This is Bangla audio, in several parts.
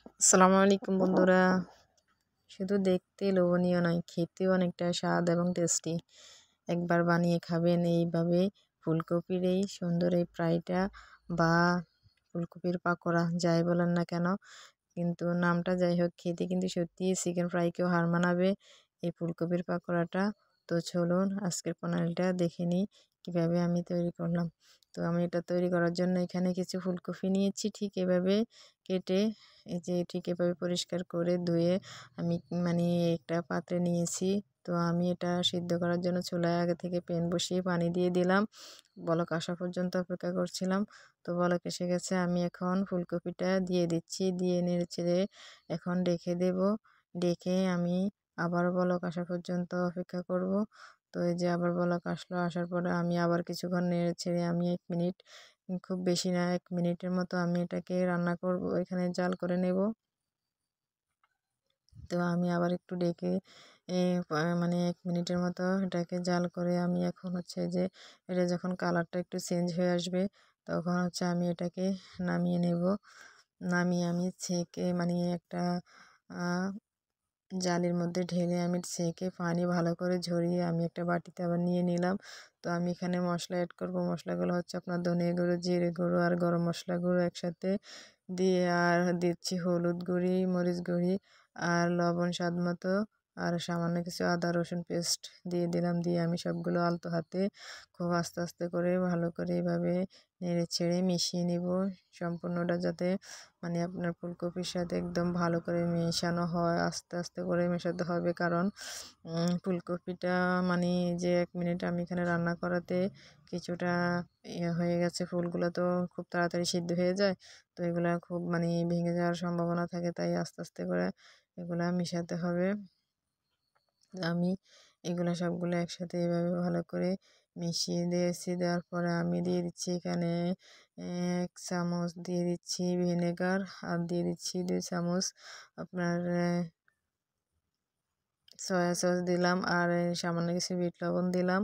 আসসালামু আলাইকুম বন্ধুরা। শুধু দেখতে লোভনীয় নয়, খেতেও অনেকটা স্বাদ এবং টেস্টি। একবার বানিয়ে খাবেন এইভাবে ফুলকপির এই সুন্দর এই ফ্রাইটা বা ফুলকপির পাকোড়া যাই বলেন না কেন, কিন্তু নামটা যাই হোক, খেতে কিন্তু সত্যিই চিকেন ফ্রাইকেও হার মানাবে এই ফুলকপির পাকোড়াটা। তো চলুন আজকের প্রণালীটা দেখে নিই কীভাবে আমি তৈরি করলাম। তো আমি এটা তৈরি করার জন্য এখানে কিছু ফুলকপি নিয়েছি, ঠিক এভাবে কেটে, এই যে ঠিক এভাবে পরিষ্কার করে ধুয়ে আমি একটা পাত্রে নিয়েছি। তো আমি এটা সিদ্ধ করার জন্য চুলায় আগে থেকে প্যান বসিয়ে পানি দিয়ে দিলাম, বলক আসা পর্যন্ত অপেক্ষা করছিলাম। তো বলক এসে গেছে, আমি এখন ফুলকপিটা দিয়ে দিচ্ছি, দিয়ে নেড়েচেড়ে এখন ঢেকে দেব। ডেকে আমি আবার বলক আসা পর্যন্ত অপেক্ষা করব। তো এই যে আবার বলক আসলো, আসার পরে আমি আবার কিছুক্ষণ নেড়েচেড়ে আমি 1 মিনিট, খুব বেশি না 1 মিনিটের মতো আমি এটাকে রান্না করব, এখানে জাল করে নেব। তো আমি আবার একটু ডেকে 1 মিনিটের মতো এটাকে জাল করে আমি এখন হচ্ছে যে এটা যখন কালারটা একটু চেঞ্জ হয়ে আসবে, তখন হচ্ছে আমি এটাকে নামিয়ে নেব। নামিয়ে আমি ছেঁকে একটা জালির মধ্যে ঢেলে আমি ছেঁকে পানি ভালো করে ঝরিয়ে আমি একটা বাটিতে আবার নিয়ে নিলাম। তো আমি এখানে মশলা অ্যাড করব। মশলাগুলো হচ্ছে আপনার ধনে গুঁড়ো, জিরে গুঁড়ো আর গরম মশলা গুঁড়ো একসাথে দিয়ে, আর দিচ্ছি হলুদ গুঁড়ি, মরিচ গুঁড়ি আর লবণ স্বাদ মতো, আর সামান্য কিছু আদা রসুন পেস্ট দিয়ে দিলাম। দিয়ে আমি সবগুলো আলতো হাতে খুব আস্তে আস্তে করে ভালো করে এভাবে নেড়ে ছেড়ে মিশিয়ে নিব সম্পূর্ণটা, যাতে আপনার ফুলকপির সাথে একদম ভালো করে মেশানো হয়। আস্তে আস্তে করে মেশাতে হবে, কারণ ফুলকপিটা যে 1 মিনিট আমি এখানে রান্না করাতে কিছুটা হয়ে গেছে, ফুলগুলো তো খুব তাড়াতাড়ি সিদ্ধ হয়ে যায়। তো এগুলা খুব ভেঙে যাওয়ার সম্ভাবনা থাকে, তাই আস্তে আস্তে করে এগুলা মিশাতে হবে। আমি এগুলো সবগুলো একসাথে এভাবে ভালো করে মিশিয়ে দিয়েছি। দেওয়ার পরে আমি দিয়ে দিচ্ছি এখানে 1 চামচ দিয়ে দিচ্ছি ভিনেগার, আর দিয়ে দিচ্ছি 2 চামচ আপনার সয়া সস দিলাম, আর সামান্য কিছু বিট লবণ দিলাম।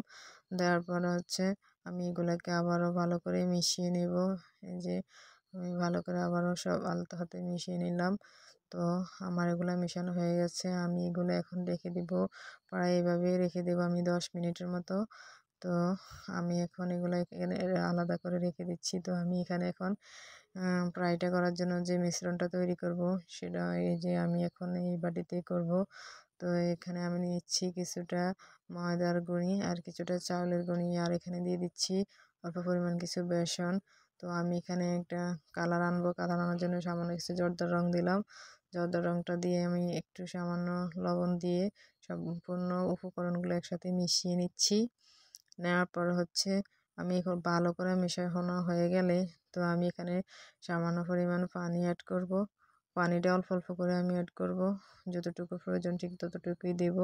দেওয়ার পরে হচ্ছে আমি এগুলোকে আবারও ভালো করে মিশিয়ে নেব। এই যে আমি ভালো করে আবারও সব আলতো হাতে মিশিয়ে নিলাম। তো আমার এগুলো মেশানো হয়ে গেছে, আমি এগুলো এখন রেখে দিব, প্রায় এভাবে রেখে দেবো আমি 10 মিনিটের মতো। তো আমি এখন এগুলো এখানে আলাদা করে রেখে দিচ্ছি। তো আমি এখানে এখন ফ্রাইটা করার জন্য যে মিশ্রণটা তৈরি করব, সেটা এই যে আমি এখন এই বাটিতে করব। তো এখানে আমি নিচ্ছি কিছুটা ময়দার গুঁড়ি আর কিছুটা চাউলের গুঁড়ি, আর এখানে দিয়ে দিচ্ছি অল্প পরিমাণ কিছু বেসন। তো আমি এখানে একটা কালার আনবো, কালার আনার জন্য সামান্য কিছু জর্দার রং দিলাম। জর্দার রংটা দিয়ে আমি একটু সামান্য লবণ দিয়ে সম্পূর্ণ উপকরণগুলো একসাথে মিশিয়ে নিচ্ছি। নেওয়ার পর হচ্ছে আমি এখন ভালো করে মেশানো হয়ে গেলে, তো আমি এখানে সামান্য পরিমাণ পানি অ্যাড করব। পানিটা অল্প অল্প করে আমি অ্যাড করব, যতটুকু প্রয়োজন ঠিক ততটুকুই দেব।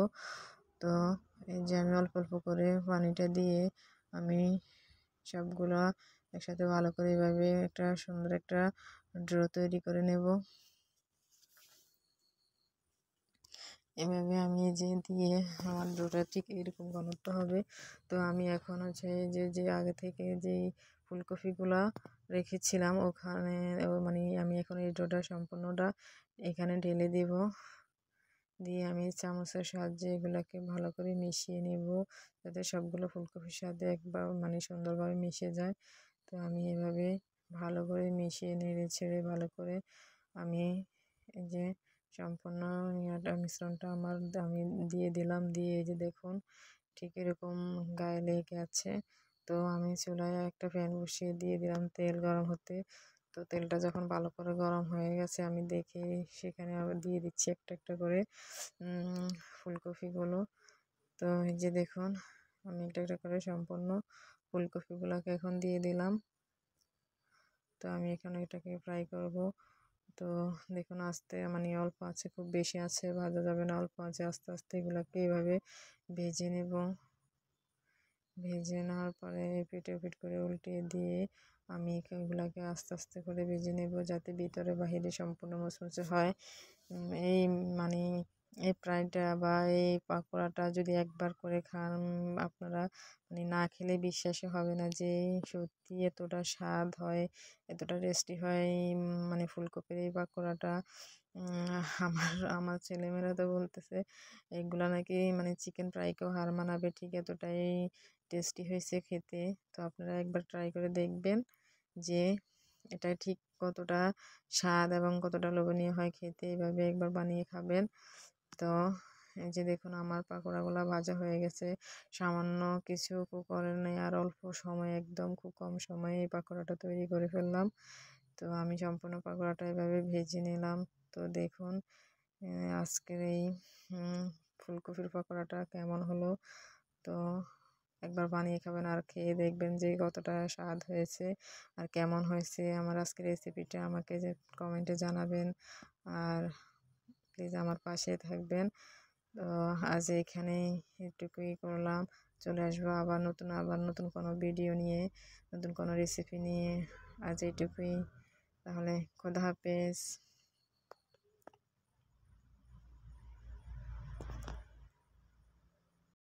তো এই যে আমি অল্প অল্প করে পানিটা দিয়ে আমি সবগুলো একসাথে ভালো করে এভাবে একটা সুন্দর একটা ড্রো তৈরি করে নেব। এভাবে আমি যে দিয়ে আমার ডোটা ঠিক এরকম ঘনত্ব হবে। তো আমি এখন হচ্ছে যে আগে থেকে যেই ফুলকপিগুলা রেখেছিলাম ওখানে, আমি এখন এই ডোটা সম্পূর্ণটা এখানে ঢেলে দেব। দিয়ে আমি চামচের সাহায্যে এগুলোকে ভালো করে মিশিয়ে নেব, যাতে সবগুলো ফুলকপির সাথে একবার সুন্দরভাবে মিশে যায়। তো আমি এভাবে ভালো করে মিশিয়ে নেড়ে ছেড়ে ভালো করে আমি এই যে সম্পূর্ণ মিশ্রণটা আমি দিয়ে দিলাম। দিয়ে এই যে দেখুন ঠিক এরকম গায়ে লেগে আছে। তো আমি চুলায় একটা প্যান বসিয়ে দিয়ে দিলাম তেল গরম হতে। তো তেলটা যখন ভালো করে গরম হয়ে গেছে, আমি দেখে সেখানে আবার দিয়ে দিচ্ছি একটা একটা করে ফুলকপিগুলো। তো এই যে দেখুন আমি একটা একটা করে সম্পূর্ণ ফুলকপিগুলোকে এখন দিয়ে দিলাম। তো আমি এখন এটাকে ফ্রাই করব। তো দেখুন আস্তে অল্প আছে, খুব বেশি আছে ভাজা যাবে না, অল্প আছে, আস্তে আস্তে এগুলোকে এইভাবে ভেজে নেব। ভেজে নেওয়ার পরে এপিট ওপিট করে উল্টিয়ে দিয়ে আমি এগুলোকে আস্তে আস্তে করে ভেজে নেব, যাতে ভিতরে বাহিরে সম্পূর্ণ মুচমুচে হয়। এই মানে এই ফ্রাইটা বা এই পাকোড়াটা যদি একবার করে খান আপনারা মানে না খেলে বিশ্বাসই হবে না যে সত্যি এতটা স্বাদ হয়, এতটা টেস্টি হয়। মানে ফুলকপির এই পাকোড়াটা আমার ছেলেমেয়েরা তো বলতেছে এগুলা নাকি মানে চিকেন ফ্রাইকেও হার মানাবে, ঠিক এতটাই টেস্টি হয়েছে খেতে। তো আপনারা একবার ট্রাই করে দেখবেন যে এটা ঠিক কতটা স্বাদ এবং কতটা লোভনীয় হয় খেতে। এভাবে একবার বানিয়ে খাবেন। তো এই যে দেখুন আমার পাকোড়াগুলো ভাজা হয়ে গেছে, সামান্য কিছু করার নেই, আর অল্প সময়, একদম খুব কম সময়ে এই পাকোড়াটা তৈরি করে ফেললাম। তো আমি সম্পূর্ণ পাকোড়াটা এভাবে ভেজে নিলাম। তো দেখুন আজকের এই ফুলকপির পাকোড়াটা কেমন হলো। তো একবার বানিয়ে খাবেন আর খেয়ে দেখবেন যে কতটা স্বাদ হয়েছে আর কেমন হয়েছে আমার আজকের রেসিপিটা আমাকে যে কমেন্টে জানাবেন। আর প্লিজ আমার পাশে থাকবেন। তো আজ এখানেই এটুকুই করলাম। চলে আসবো আবার নতুন কোনো ভিডিও নিয়ে, নতুন কোনো রেসিপি নিয়ে। আজ এইটুকুই। তাহলে খোদা হাফেজ।